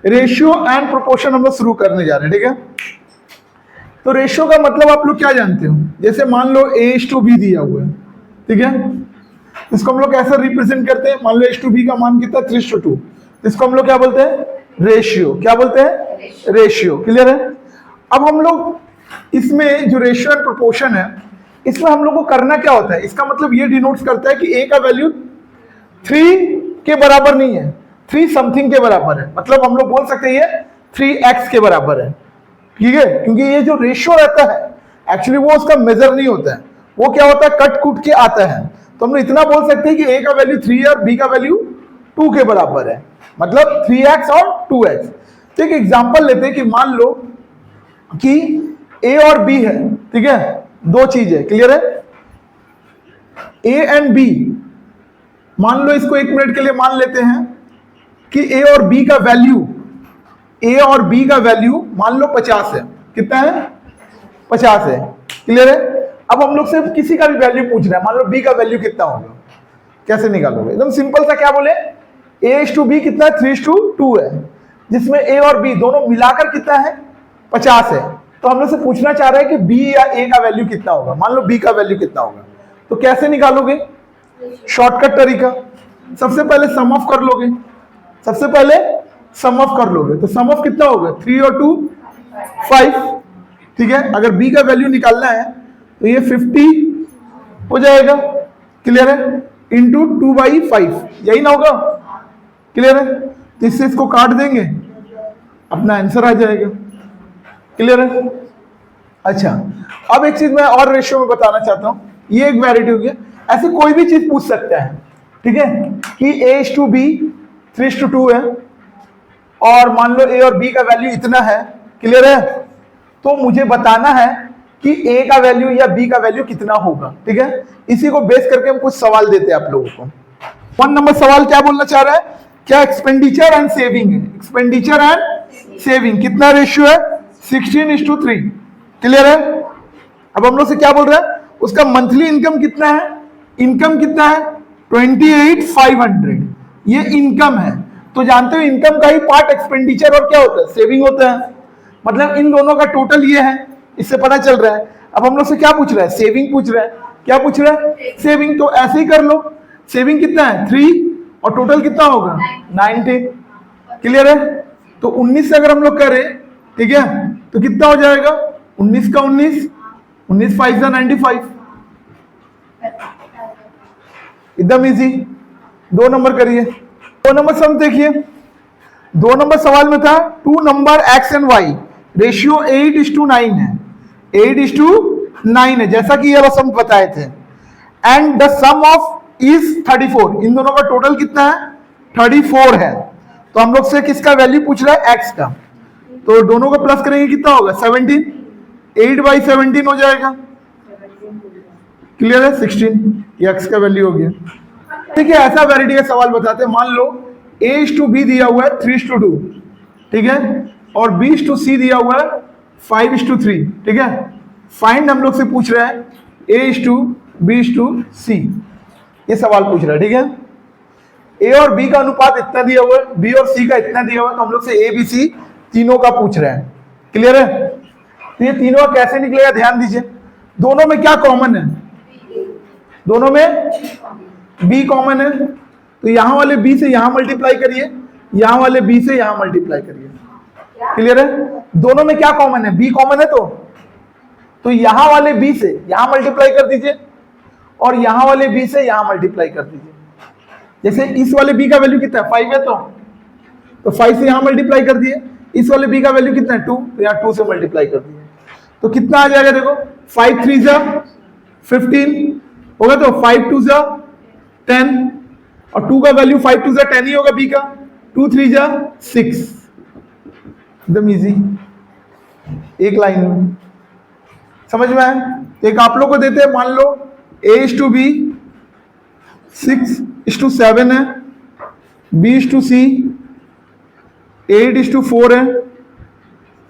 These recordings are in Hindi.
रेशियो एंड प्रोपोर्शन हम लोग शुरू करने जा रहे हैं, ठीक है। तो रेशियो का मतलब आप लोग क्या जानते हो, जैसे मान लो A:B दिया हुआ है, ठीक है। इसको हम लोग कैसे रिप्रेजेंट करते हैं, मान लो A:B का मान कितना 3:2, इसको हम लोग क्या बोलते हैं, रेशियो। क्या बोलते हैं, रेशियो। क्लियर है। अब हम लोग इसमें जो रेशियो एंड प्रोपोर्शन है, इसमें हम लोग को करना क्या होता है, इसका मतलब ये डिनोट्स करता है कि A का वैल्यू 3 के बराबर नहीं है, 3 समथिंग के बराबर है। मतलब हम लोग बोल सकते हैं ये 3x के बराबर है, ठीक है। क्योंकि ये जो रेशियो रहता है एक्चुअली वो उसका मेजर नहीं होता है, वो क्या होता है कट कूट के आता है। तो हम लोग इतना बोल सकते हैं कि A का वैल्यू 3 है और B का वैल्यू 2 के बराबर है, मतलब 3x और 2x। तो एक एग्जांपल लेते हैं कि मान लो कि A और B है, ठीक है, दो चीज है। क्लियर है। A एंड B, मान लो इसको 1 मिनट के लिए मान लेते हैं कि A और B का वैल्यू, A और B का वैल्यू मान लो 50 है। कितना है, 50 है। क्लियर है। अब हम लोग से किसी का भी वैल्यू पूछ रहे हैं, मान लो B का वैल्यू कितना होगा, कैसे निकालोगे, एकदम सिंपल सा, क्या बोले A:B कितना है 3:2 है, जिसमें A और B दोनों मिलाकर कितना है 50 है। तो हम लोग से पूछना चाह रहे हैं कि B या A का वैल्यू कितना होगा, मान लो B का वैल्यू कितना होगा। तो कैसे निकालोगे, शॉर्टकट तरीका, सबसे पहले सम ऑफ कर लोगे, सबसे पहले सम ऑफ कर लोगे। तो सम ऑफ कितना होगा, 3 और 2 5, ठीक है। अगर B का वैल्यू निकालना है तो ये 50 हो जाएगा। क्लियर है। इंटू 2/5, यही ना होगा। क्लियर है। तो इससे इसको काट देंगे, अपना आंसर आ जाएगा। क्लियर है। अच्छा, अब एक चीज मैं और रेशियो में बताना चाहता हूं, ये एक वैरायटी हो गया। ऐसे कोई भी चीज पूछ सकता है, ठीक है, कि A:B 3:2 है और मान लो A और B का वैल्यू इतना है। क्लियर है। तो मुझे बताना है कि A का वैल्यू या B का वैल्यू कितना होगा, ठीक है। इसी को बेस करके हम कुछ सवाल देते हैं आप लोगों को। 1 नंबर सवाल क्या बोलना चाह रहा है, क्या एक्सपेंडिचर एंड सेविंग है, एक्सपेंडिचर एंड सेविंग कितना रेशियो है 16:3। क्लियर है। अब हम लोग से क्या बोल रहा है, उसका मंथली इनकम कितना है, इनकम कितना है 28,500, ये इनकम है। तो जानते हो इनकम का ही पार्ट एक्सपेंडिचर और क्या होता है, सेविंग होता है। मतलब इन दोनों का टोटल ये है, इससे पता चल रहा है। अब हम लोग से क्या पूछ रहा है, सेविंग पूछ रहा है। क्या पूछ रहा है, सेविंग। तो ऐसे ही कर लो, सेविंग कितना है 3 और टोटल कितना होगा 90। क्लियर है। तो 19 से अगर हम लोग करें, ठीक है, तो कितना हो जाएगा 19 का 19, 19 5 का 95, एकदम इजी। 2 नंबर करिए। 2 नंबर सम देखिए, 2 नंबर सवाल में था 2 number x and y, ratio 8:9 है, 8:9 है, जैसा कि ये सम बताए थे। And the sum of is 34, इन दोनों का टोटल कितना है 34 है। तो हम लोग से किसका वैल्यू पूछ रहा है, एक्स का। तो दोनों को प्लस करेंगे कितना होगा 17, 8/17 हो जाएगा। क्लियर है। 16, ये एक्स का वैल्यू हो गया। ठीक है। ऐसा वैरायटी का सवाल बताते हैं, मान लो A:B दिया हुआ है 3:2, ठीक है, और B:C दिया हुआ है 5:3, ठीक है। फाइंड हम लोग से पूछ रहा है A:B:C, ये सवाल पूछ रहा है, ठीक है। A और B का अनुपात इतना दिया हुआ है, B और C का इतना दिया हुआ है, तो हम लोग से ABC तीनों का पूछ रहा है। क्लियर है। तो ये तीनों कैसे निकलेगा, ध्यान दीजिए। दोनों में क्या कॉमन है, दोनों में B कॉमन है, तो यहां वाले B से यहां मल्टीप्लाई करिए, यहां वाले B से यहां मल्टीप्लाई करिए। क्लियर है। दोनों में क्या कॉमन है, B कॉमन है, तो यहां वाले B से यहां मल्टीप्लाई कर दीजिए और यहां वाले B से यहां मल्टीप्लाई कर दीजिए। जैसे इस वाले B का वैल्यू कितना है 5 है, तो 5 से यहां मल्टीप्लाई कर दिए। इस वाले B का वैल्यू कितना है 2, तो यहां 2 से मल्टीप्लाई कर दिए। तो कितना आ जाएगा, देखो 5 3 जा 15 होगा, तो 5 2 जा 10 और 2 का वैल्यू 5 2 जा 10 ही होगा B का, 2 3 जा 6, एकदम इजी, एक लाइन में। समझ में आए। एक आप लोग को देते हैं, मान लो A:B 6:7 है, B:C 8:4 है,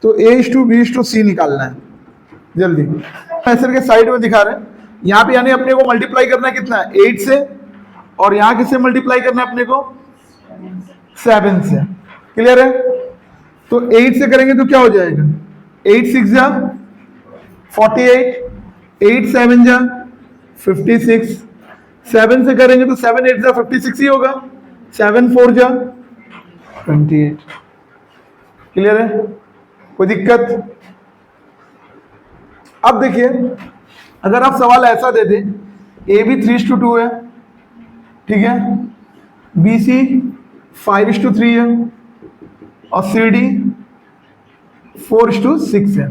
तो A:B:C निकालना है जल्दी। ऐसे के साइड में दिखा रहे हैं, यहाँ पे यानी अपने को मल्टीप्लाई करना है कितना 8 से, और यहाँ किससे मल्टीप्लाई करना है अपने को 7 से। क्लियर है। तो 8 से करेंगे तो क्या हो जाएगा, 8 6 जा 48, 8 7 जा 56, 7 से करेंगे तो 7 8 जा 56 ही होगा, 7 4 जा 28। क्लियर है, कोई दिक्कत? अब देखिए, अगर आप सवाल ऐसा दे दें, ए बी 3:2 है, ठीक है, बी सी 5:3 है और सी डी 4:6 है।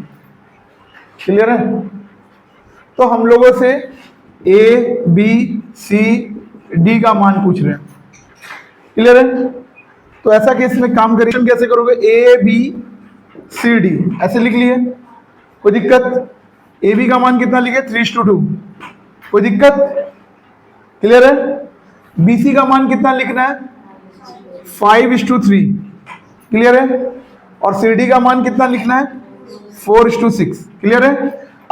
क्लियर है? तो हम लोगों से ए बी सी डी का मान पूछ रहे हैं। क्लियर है? तो ऐसा केस में काम करें, कैसे करोगे, ए बी सी डी ऐसे लिख लिए, कोई दिक्कत? ए बी का मान कितना लिखे, 3:2, कोई दिक्कत? क्लियर है? बी सी का मान कितना लिखना है, 5:3, क्लियर है? और सी डी का मान कितना लिखना है, 4:6, क्लियर है?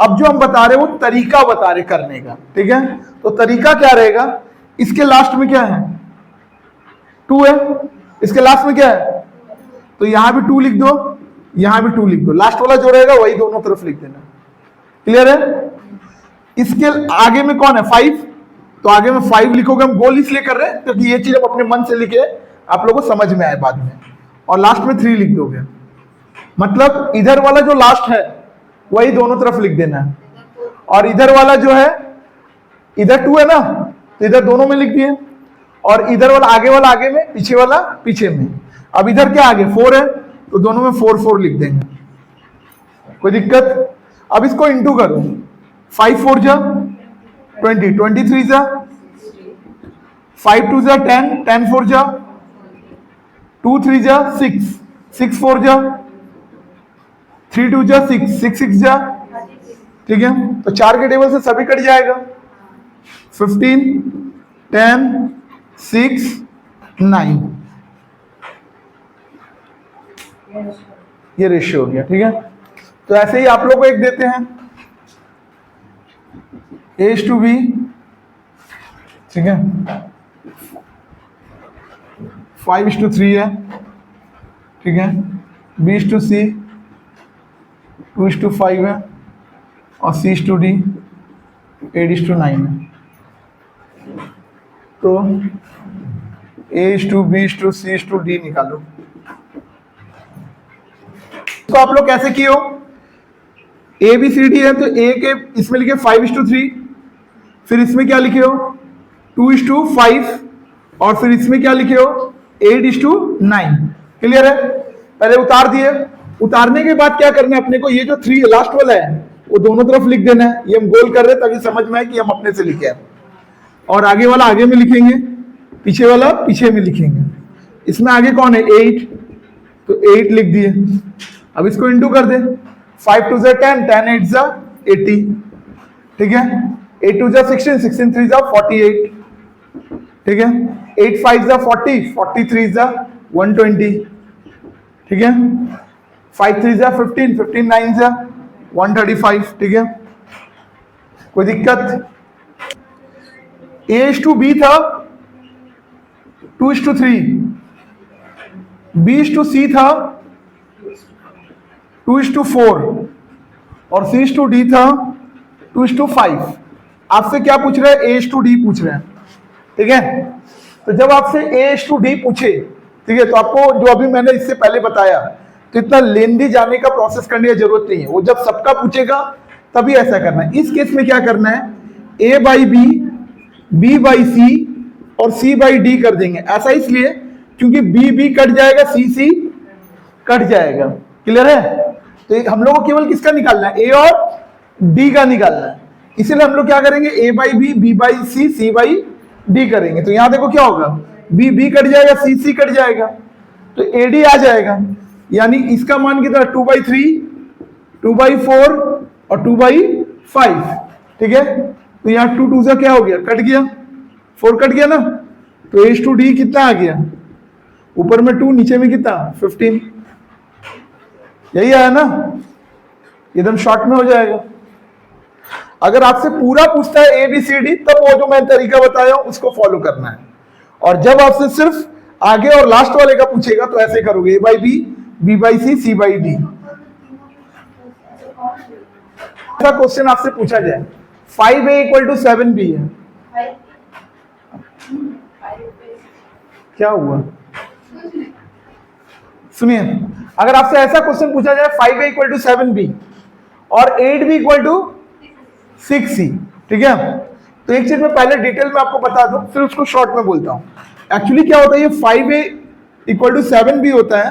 अब जो हम बता रहे हैं वो तरीका बता रहे करने का, ठीक है? तो तरीका क्या रहेगा, इसके लास्ट में क्या है, 2 है, इसके लास्ट में क्या है, तो यहां भी 2 लिख दो, यहां भी 2 लिख दो, लास्ट वाला जो रहेगा वही दोनों तरफ लिख देना। क्लियर है? इसके आगे में कौन है, 5, तो आगे में 5 लिखोगे, हम गोल इसलिए कर रहे हैं क्योंकि ये चीज आप अपने मन से लिखे, आप लोगों को समझ में आए बाद में, और लास्ट में 3 लिख दोगे, मतलब इधर वाला जो लास्ट है वही दोनों तरफ लिख देना है, और इधर वाला जो है, इधर 2 है ना, तो इधर दोनों में लिख दिए, और इधर वाला आगे में, पीछे वाला पीछे में। अब इधर क्या आगे 4 है, तो दोनों में 4 4 लिख देंगे, कोई दिक्कत? अब इसको इंटू करो, 5 4 जा 20, 23 जा 5 2 जा 10, 10 4 जा 2 3 जा 6, 6 4 जा 3 2 जा 6, 6 6 जा, ठीक है? तो 4 के टेबल से सभी कट जाएगा, 15 10 6 9, ये रेशियो हो गया, ठीक है? तो ऐसे ही आप लोग को एक देते हैं, A:B, ठीक है, 5:3 है, ठीक है, B:C 2:5 है, और C:D 8:9 है। तो A:B:C:D निकालो। तो आप लोग कैसे किए हो, ए बी सी डी है, तो ए के इसमें लिखे 5:3, फिर इसमें क्या लिखे हो 2:5, और फिर इसमें क्या लिखे हो 8:9। क्लियर है? पहले उतार दिए, उतारने के बाद क्या करना है अपने को, ये जो 3 लास्ट वाला है वो दोनों तरफ लिख देना है, ये हम गोल कर रहे हैं ताकि समझ में आए कि हम अपने से लिखे हैं, और आगे वाला आगे में लिखेंगे, पीछे वाला पीछे में लिखेंगे। इसमें आगे कौन है 8, तो 8 लिख दिए। अब इसको इंटू कर दे, 5 2 जा 10, 10 8 जा 80, ठीक है, 8 2 जा 16, 16 3 जा 48, ठीक है, 8 5 जा 40, 43 जा 120, ठीक है, 5 3 जा 15, 15 9 जा 135, ठीक है, कोई दिक्कत? A:B था 2:3, B:C था 2:4, और C:D था 2:5। आपसे क्या पूछ रहे हैं, A:D पूछ रहे हैं, ठीक है? तो जब आपसे A:D पूछे, ठीक है, तो आपको जो अभी मैंने इससे पहले बताया, तो इतना लेंदी जाने का प्रोसेस करने की जरूरत नहीं है, वो जब सबका पूछेगा तभी ऐसा करना है। इस केस में क्या करना है, A/B, B/C और C/D कर देंगे। ऐसा इसलिए क्योंकि B कट जाएगा, C कट जाएगा। क्लियर है? तो हम लोग को केवल किसका निकालना है, A और D का निकालना है। इसीलिए हम लोग क्या करेंगे, A/B, B/C, C/D करेंगे। तो यहां देखो क्या होगा, B कट जाएगा, C कट जाएगा, तो AD आ जाएगा। यानी इसका मान कितना, 2/3, 2/4 और 2/5, ठीक है? तो यहाँ 2 2 क्या हो गया, कट गया, 4 कट गया ना, तो A:D कितना आ गया, ऊपर में 2 नीचे में कितना 15, यही आया ना, एकदम शॉर्ट में हो जाएगा। अगर आपसे पूरा पूछता है ABCD, तब वो जो मैं तरीका बताया हूं उसको फॉलो करना है, और जब आपसे सिर्फ आगे और लास्ट वाले का पूछेगा तो ऐसे करोगे, A/B, B by C, C by D. ऐसा क्वेश्चन आपसे पूछा जाए 5A इक्वल टू 7B है, क्या हुआ? सुनिए, अगर आपसे ऐसा क्वेश्चन पूछा जाए 5A इक्वल टू 7B और 8B इक्वल टू 6C, ठीक है, तो एक चीज मैं पहले डिटेल में आपको बता दूं, फिर उसको शॉर्ट में बोलता हूं। एक्चुअली क्या होता है, ये 5A इक्वल टू 7B होता है,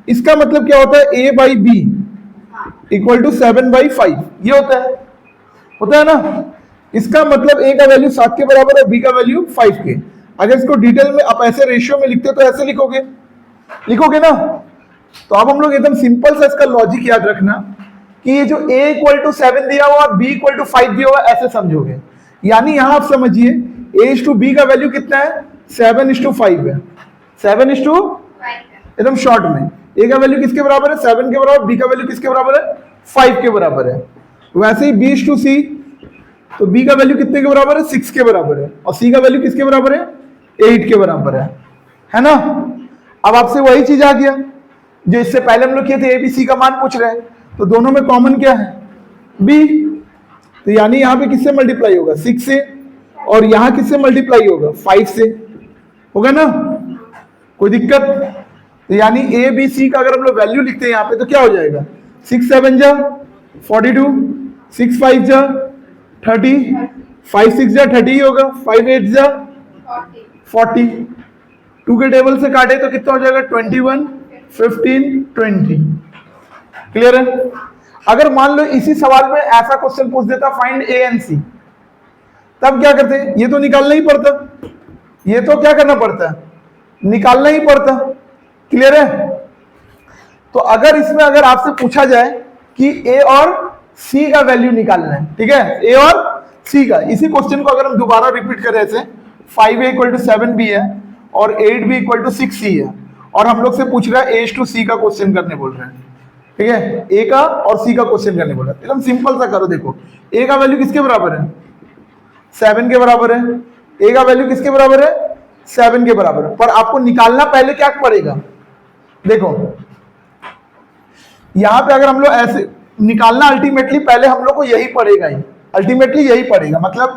इसका मतलब क्या होता है, A by B equal to 7 by 5, ये होता है ना। इसका मतलब A का वैल्यू 7 के बराबर है, B का वैल्यू 5 के। अगर इसको डिटेल में आप ऐसे रेशियो में लिखते हो तो ऐसे लिखोगे ना। तो अब हम लोग एकदम सिंपल सा इसका लॉजिक याद रखना कि ये जो A इक्वल टू 7 दिया हुआ और B इक्वल टू 5 दिया हुआ, ऐसे समझोगे। यानी यहां आप समझिए A/B का वैल्यू कितना है, 7:5 है, 7:5 एकदम शॉर्ट में। A का वैल्यू किसके बराबर है, 7 के बराबर, B का वैल्यू किसके बराबर है, 5 के बराबर है। वैसे ही B/C, तो B का वैल्यू कितने के बराबर है, 6 के बराबर है, और C का वैल्यू किसके बराबर है, 8 के बराबर है ना। अब आपसे वही चीज आ गया जो इससे पहले हम लोग किए थे, ABC का मान पूछ रहे हैं, तो दोनों में कॉमन क्या है, B। तो यानी यहां पे किससे मल्टीप्लाई होगा, 6 से, और यहां किससे मल्टीप्लाई होगा, 5 से, होगा ना, कोई दिक्कत? तो यानी ABC का अगर हम लोग वैल्यू लिखते हैं यहाँ पे तो क्या हो जाएगा, 6 7 जा 42, 6 5 जा 30, 5 6 जा 30 होगा, 5 8 जा 40, 2 के टेबल से काटे तो कितना हो जाएगा, 21 15 20। क्लियर है? अगर मान लो इसी सवाल में ऐसा क्वेश्चन पूछ देता, फाइंड A एंड C, तब क्या करते, ये तो निकालना ही पड़ता, ये तो क्या करना पड़ता, निकालना ही पड़ता। क्लियर है? तो अगर इसमें अगर आपसे पूछा जाए कि A और C का वैल्यू निकालना है, ठीक है, A और C का, इसी क्वेश्चन को अगर हम दोबारा रिपीट करें ऐसे, 5A इक्वल टू 7B है और 8B इक्वल टू 6C है, और हम लोग से पूछ रहा है A/C का क्वेश्चन करने बोल रहे हैं, ठीक है, A का और C का क्वेश्चन करने बोल रहे हैं। एकदम सिंपल सा करो, देखो A का वैल्यू किसके बराबर है, 7 के बराबर है, A का वैल्यू किसके बराबर है, 7 के बराबर है, पर आपको निकालना पहले क्या पड़ेगा, देखो यहां पे अगर हम लोग ऐसे निकालना, अल्टीमेटली पहले हम लोग को यही पड़ेगा, अल्टीमेटली यही पड़ेगा। मतलब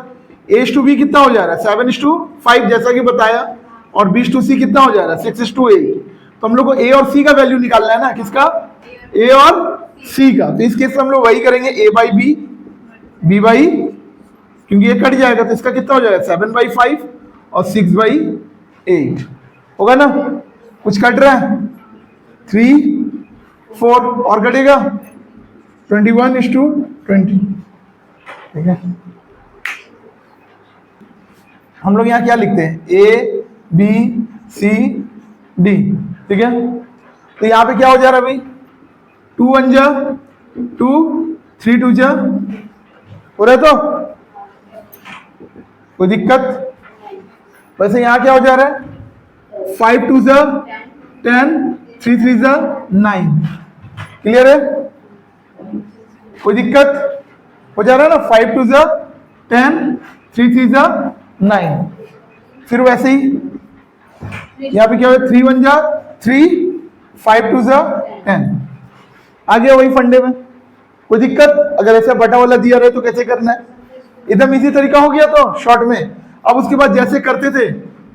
A/B कितना हो जा रहा है, 7:5 जैसा कि बताया, और B/C कितना हो जा रहा है, 6:8। तो हम लोग को A और C का वैल्यू निकालना है ना, किसका, A और C का। तो इस केस में हम लोग वही करेंगे, A by B, B by, क्योंकि ये कट जाएगा तो इसका कितना हो जाएगा, 7/5 और 6/8 होगा ना। कुछ कट रहा है, 3 4 और कटेगा, 21:20, ठीक है। हम लोग यहाँ क्या लिखते हैं, A B C D, ठीक है। तो यहाँ पे क्या हो जा रहा है भाई, 2 1 जा 2, 3 2 जा, हो रहा है, तो कोई दिक्कत? वैसे यहाँ क्या हो जा रहा है, 5 2 जा 10, 3 3 जा 9। क्लियर है? कोई दिक्कत? हो जा रहा है ना, 5 2 जा 10, 3 3 जा 9। फिर वैसे ही यहाँ पे क्या हो, 3 1 जा 3, 5 2 जा 10, आ गया वही फंडे में। कोई दिक्कत? अगर ऐसा बटा वाला दिया रहे तो कैसे करना है, एकदम इजी तरीका हो गया तो शॉर्ट में। अब उसके बाद जैसे करते थे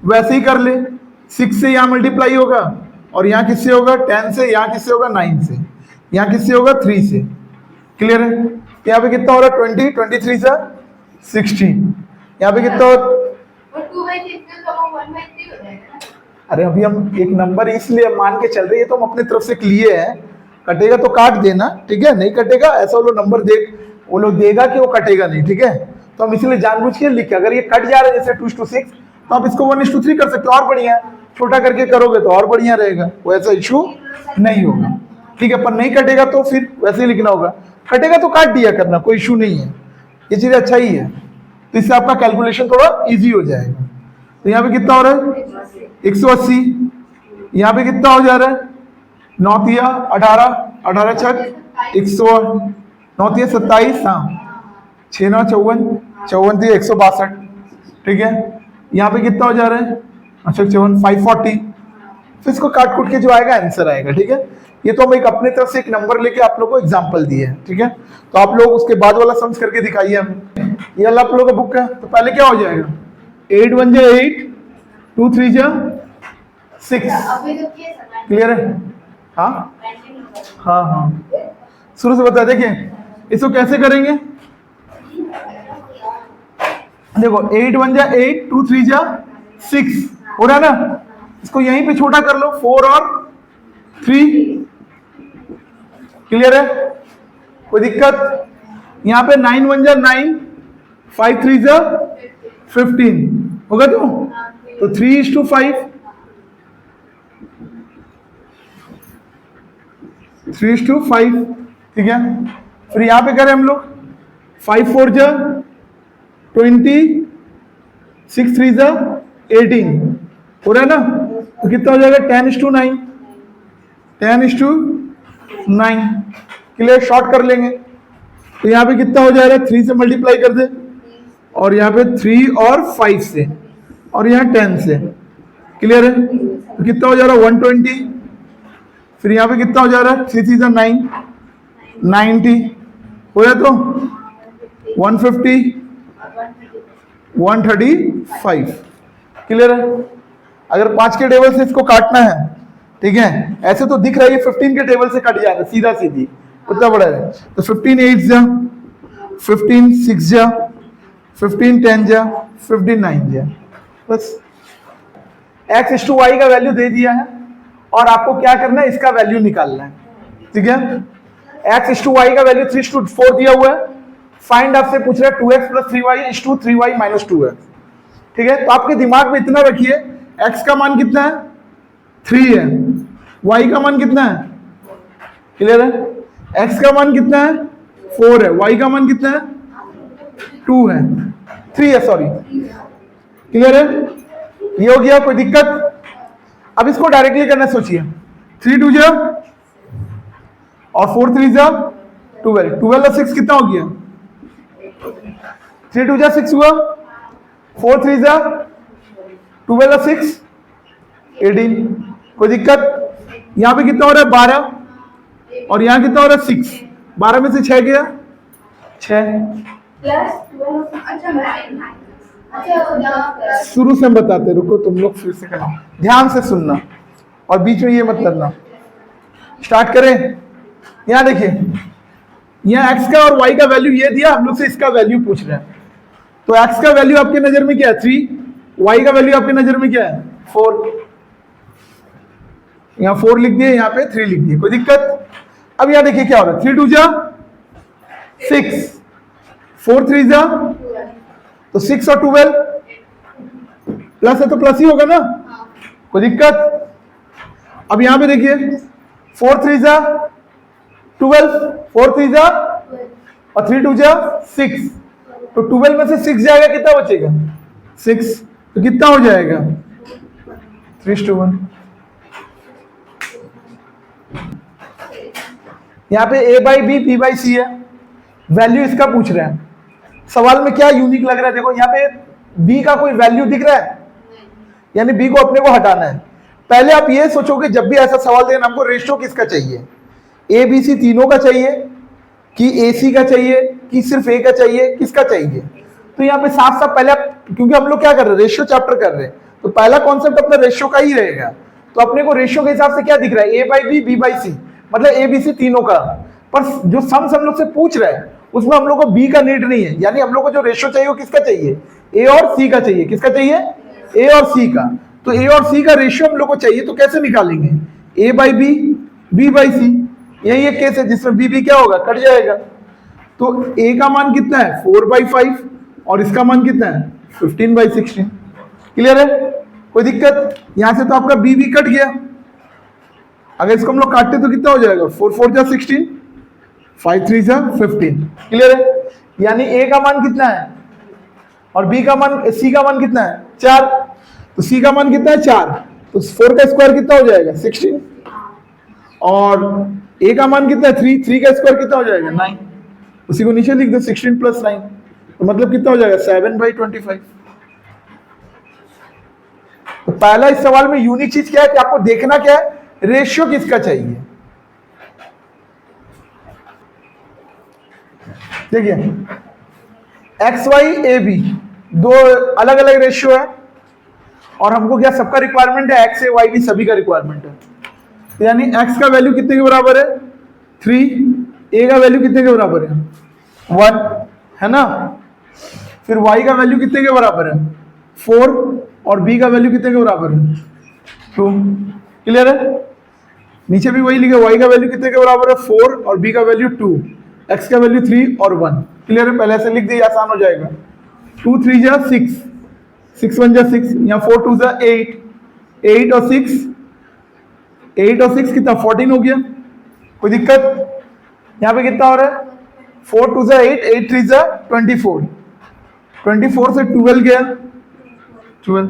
वैसे ही कर ले, 6 से यहाँ मल्टीप्लाई होगा, और यहाँ किससे होगा, 10 से, यहाँ किससे होगा, 9 से, यहाँ किससे होगा, 3 से। क्लियर है? यहाँ पे कितना हो रहा है, 20, 23 से 16, यहाँ पे कितना हो, अरे अभी हम एक नंबर इसलिए मान के चल रही है तो हम अपने तरफ से लिए हैं, कटेगा तो काट देना, ठीक है, नहीं कटेगा ऐसा वो लोग नंबर वो लोग देगा कि वो कटेगा नहीं, ठीक है। तो हम इसलिए जानबूझ के लिखे, अगर ये कट जा रहा है जैसे 2:6 तो आप इसको 1:3 कर सकते हो, और बढ़िया, छोटा करके करोगे तो और बढ़िया रहेगा, वो ऐसा इशू नहीं होगा, ठीक है। पर नहीं कटेगा तो फिर वैसे ही लिखना होगा, कटेगा तो काट दिया करना, कोई इशू नहीं है, ये चीज अच्छा ही है, तो इससे आपका कैलकुलेशन थोड़ा इजी हो जाएगा। तो यहाँ पे कितना हो रहा है, 180, यहाँ पे कितना हो जा रहा है, 9 तिया 18, 18 छक 100, 9 तिया 27, हाँ 6 9 54, 54 तिया 162, ठीक है। यहाँ पे कितना हो जा रहा है, अच्छा 54 540, फिर इसको काट कूट के जो आएगा आंसर आएगा, ठीक है। ये तो हम एक अपने तरफ से एक नंबर लेके आप लोगों को एग्जांपल दिए हैं, ठीक है। तो आप लोग उसके बाद वाला सम्स करके दिखाइए हमें। ये वाला आप लोगों का बुक है, तो पहले क्या हो जाएगा, 8 1 जा 8, 2 3 जा 6, क्लियर है? हाँ हाँ हाँ, शुरू से बता। देखिए इसको कैसे करेंगे, देखो 8 1 जा 8, 2 3 जा 6 हो रहा है ना, इसको यहीं पे छोटा कर लो, 4 और 3, क्लियर है? कोई दिक्कत? यहां पे 9 1 जा 9, 5 3 जा 15 होगा, तो 3:5, 3:5, ठीक है। फिर यहां पे करें हम लोग 5 4 जा 20, 6 3 जा 18 हो रहा है ना, तो कितना हो जाएगा 10:9, 10:9, क्लियर? शॉर्ट कर लेंगे, तो यहाँ पे कितना हो जाएगा, 3 से मल्टीप्लाई कर दे, और यहाँ पे 3 और 5 से, और यहाँ 10 से, क्लियर है? तो कितना हो जा रहा है 120, फिर यहाँ पे कितना हो जा रहा है 3 3 जा 9, 90 हो जाए, तो 150, 135, क्लियर है? अगर 5 के टेबल से इसको काटना है, ठीक है, ऐसे तो दिख रहा है ये 15 के टेबल से कट जा रहा है सीधा सीधी, कितना बड़ा है, तो 15 8 जा, 15 6 जा, 15 10 जा, 15 9 जा, बस x/y का वैल्यू दे दिया है, और आपको क्या करना है, इसका वैल्यू निकालना है, ठीक है। x/y का वैल्यू 3:4 दिया हुआ है, फाइंड आपसे पूछ रहा है 2x + 3y 3y - 2x, ठीक है। तो आपके दिमाग में इतना रखिए, x का मान कितना है 3 है, y का मान कितना है, क्लियर है? x का मान कितना है 4 है, y का मान कितना है 2 है, 3 है सॉरी, क्लियर है? ये हो गया, कोई दिक्कत? अब इसको डायरेक्टली करना सोचिए, 3 2 जा और 4 3 जा 12, 12 और 6 कितना हो गया, 3 2 जा 6 हुआ, 4 3 जा 12 और 6 18, कोई दिक्कत? यहां पे कितना हो रहा है 12, और यहां कितना हो रहा है 6, 12 में से 6 गया 6, शुरू से हम बताते, रुको तुम लोग फिर से करना, ध्यान से सुनना और बीच में ये मत करना। स्टार्ट करें। यहां देखिए, यहां x का और y का वैल्यू ये दिया, हम लोग से इसका वैल्यू पूछ रहे हैं, तो x का वैल्यू आपके नजर में क्या है 3, y का वैल्यू आपके नजर में क्या है 4, यहां 4 लिख दिए, यहां पे 3 लिख दिए, कोई दिक्कत? अब यहां देखिए क्या हो रहा है, 3 2 जा 6, 4 3 जा, तो 6 और 12 प्लस है तो प्लस ही होगा ना, कोई दिक्कत? अब यहां पे देखिए 4 3 जा 12, 4 3 जा और 3 2 जा 6, तो 12 में से 6 जाएगा, कितना बचेगा 6, तो कितना हो जाएगा 3:1। यहां पे a/b b/c है, वैल्यू इसका पूछ रहे हैं। सवाल में क्या यूनिक लग रहा है, देखो यहाँ पे b का कोई वैल्यू दिख रहा है, यानी b को अपने को हटाना है। पहले आप ये सोचोगे जब भी ऐसा सवाल देना, हमको रेशियो किसका चाहिए, a b c तीनों का चाहिए कि ac का चाहिए कि सिर्फ a का चाहिए, किसका चाहिए? तो यहाँ पे साफ साफ पहले क्योंकि हम लोग क्या कर रहे हैं, रेशियो चैप्टर कर रहे हैं, तो पहला कॉन्सेप्ट अपना रेशियो का ही रहेगा। तो अपने को रेशियो के हिसाब से क्या दिख रहा है, a/b b/c, मतलब a b c तीनों का। पर जो सम्स हम लोग से पूछ रहे हैं उसमें हम लोग को b का नीड नहीं है, यानी हम लोग को जो रेशियो चाहिए वो किसका चाहिए, a और c का चाहिए। किसका चाहिए, a और c का। तो a और c का रेशियो हम लोग को चाहिए, तो कैसे निकालेंगे, a/b b/c, यही एक केस है जिसमें b क्या होगा, कट जाएगा। तो a का मान कितना है 4/5 और इसका मान कितना है 15/16, क्लियर है? कोई दिक्कत? यहां से तो आपका b कट गया, अगर इसको हम लोग काटते तो कितना हो जाएगा 4 4 जा 16, 5 3 जा 15, क्लियर है? यानी a का मान कितना है और b का मान, c का मान कितना है 4, तो c का मान कितना है 4, तो 4 का स्क्वायर कितना हो जाएगा 16, और a का मान कितना है 3, 3 का स्क्वायर कितना हो जाएगा 9, उसी को नीचे लिख दो 16 + 9, तो मतलब कितना हो जाएगा 7/25। तो पहला इस सवाल में यूनिक चीज क्या है कि आपको देखना क्या है, रेशियो किसका चाहिए, देखिए एक्स वाई ए बी दो अलग अलग रेशियो है और हमको क्या सबका रिक्वायरमेंट है, एक्स ए वाई बी सभी का रिक्वायरमेंट है। यानी एक्स का वैल्यू कितने के बराबर है 3, ए का वैल्यू कितने के बराबर है 1 है ना, फिर वाई का वैल्यू कितने के बराबर है 4 और बी का वैल्यू कितने के बराबर है 2। क्लियर है, नीचे भी वही लिखे वाई का वैल्यू कितने के बराबर है 4 और बी का वैल्यू 2, एक्स का वैल्यू 3 और 1। क्लियर है, पहले से लिख दिए आसान हो जाएगा। 2 3 जा 6, 6 1 जा 6, यहाँ 4 2 जा 8, 8 और 6, 8 और 6 कितना 14 हो गया, कोई दिक्कत। यहाँ पे कितना हो रहा है 4 2 जा 8, 8 3 जा 24, 24 से 12 गया 12,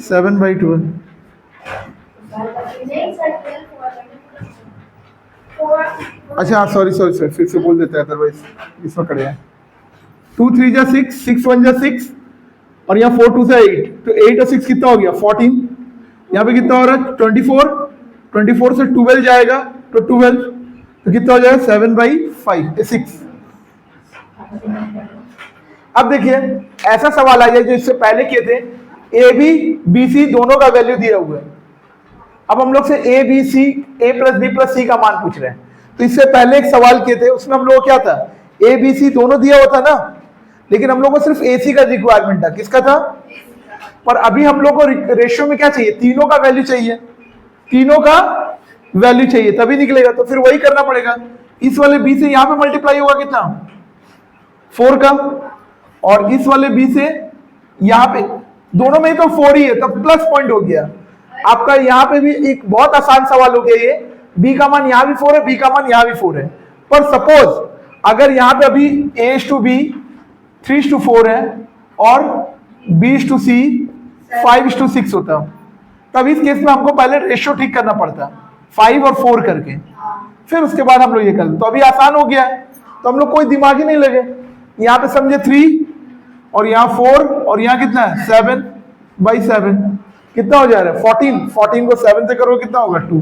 7/12। अच्छा सॉरी सॉरी सॉरी फिर से बोल देते हैं अदरवाइज इसमें कड़े हैं। 2 3 जा 6, 6 1 जा 6 और यहाँ 4 2 से 8, तो 8 और 6 कितना हो गया 14। यहाँ पे कितना हो रहा है 24, 24 से 12 जाएगा तो 12, तो कितना हो जाएगा 7/5 6। अब देखिए ऐसा सवाल आ जाए जो इससे पहले किए थे, ए बी बी सी दोनों का वैल्यू दिया हुआ है। अब हम लोग से a b c a plus b plus c का मान पूछ रहे हैं। तो इससे पहले एक सवाल किए थे उसमें हम लोग को क्या था ए बी सी दोनों दिया हुआ था ना, लेकिन हम लोग को सिर्फ ए सी का रिक्वायरमेंट था। किसका था, पर अभी हम लोग को रेशियो में क्या चाहिए, तीनों का वैल्यू चाहिए, तीनों का वैल्यू चाहिए तभी निकलेगा। तो फिर वही करना पड़ेगा, इस वाले बी से यहाँ पे मल्टीप्लाई होगा कितना 4 का, और इस वाले बी से यहाँ पे दोनों में ही तो 4 ही है, तब प्लस पॉइंट हो गया आपका। यहाँ पे भी एक बहुत आसान सवाल हो गया, ये b का मान यहाँ भी 4 है, b का मान यहाँ भी 4 है, पर सपोज अगर यहाँ पे अभी a/b 3:4 है और b/c 5:6 होता, तब इस केस में हमको पहले रेशियो ठीक करना पड़ता 5 और 4 करके, फिर उसके बाद हम लोग ये कर। तो अभी आसान हो गया, तो हम लोग कोई दिमाग ही नहीं लगे, यहाँ पे समझे 3 और यहाँ 4 और यहाँ कितना है 7/7, कितना हो जा रहा है 14, 14 को 7 से करो कितना होगा 2।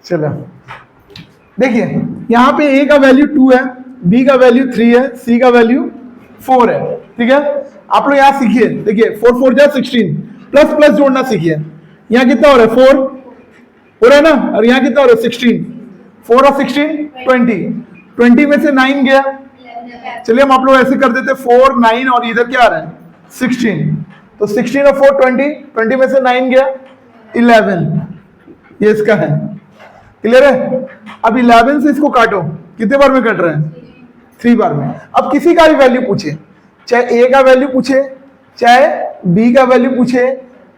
चलो देखिए यहाँ पे a का वैल्यू 2 है, b का वैल्यू 3 है, c का वैल्यू 4 है। ठीक है, आप लोग यहाँ सीखिए, देखिए 4 4 जा 16, प्लस प्लस जोड़ना सीखिए। यहाँ कितना हो रहा है 4 हो रहा है ना, और यहाँ कितना हो रहा है 16, 4 और 16 20, 20 में से 9 गया। चलिए हम आप लोग ऐसे कर देते 4 9 और इधर क्या आ रहा है 16, तो 16 और 4 20, 20 में से 9 गया 11, ये इसका है। क्लियर है, अब 11 से इसको काटो, कितने बार में कट रहा है 3 बार में। अब किसी का भी वैल्यू पूछे, चाहे ए का वैल्यू पूछे, चाहे बी का वैल्यू पूछे,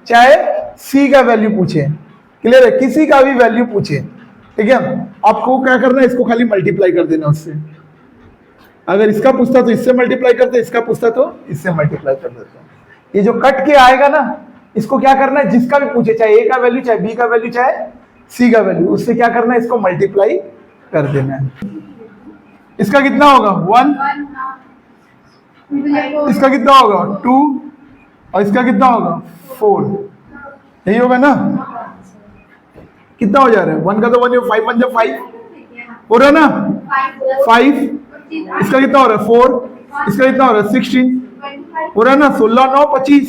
चाहे सी का वैल्यू पूछे, क्लियर है, किसी का भी वैल्यू पूछे, ठीक है, आपको क्या करना है, इसको खाली मल्टीप्लाई कर देना उससे। अगर इसका पूछता तो इससे मल्टीप्लाई करते, इसका पूछता तो इससे मल्टीप्लाई कर देते। ये जो कट के आएगा ना, इसको क्या करना है, जिसका भी पूछे, चाहे ए का वैल्यू, चाहे बी का वैल्यू, चाहे सी का वैल्यू, उससे क्या करना है, इसको मल्टीप्लाई कर देना है। इसका कितना होगा 1, इसका कितना होगा 2 और इसका कितना होगा 4, यही होगा ना। कितना हो जा रहा है 1 का तो 1, 5 1 5 हो रहा है ना 5, इसका कितना हो रहा है 4, इसका कितना हो रहा है 16 हो रहा है ना, 16 9 25।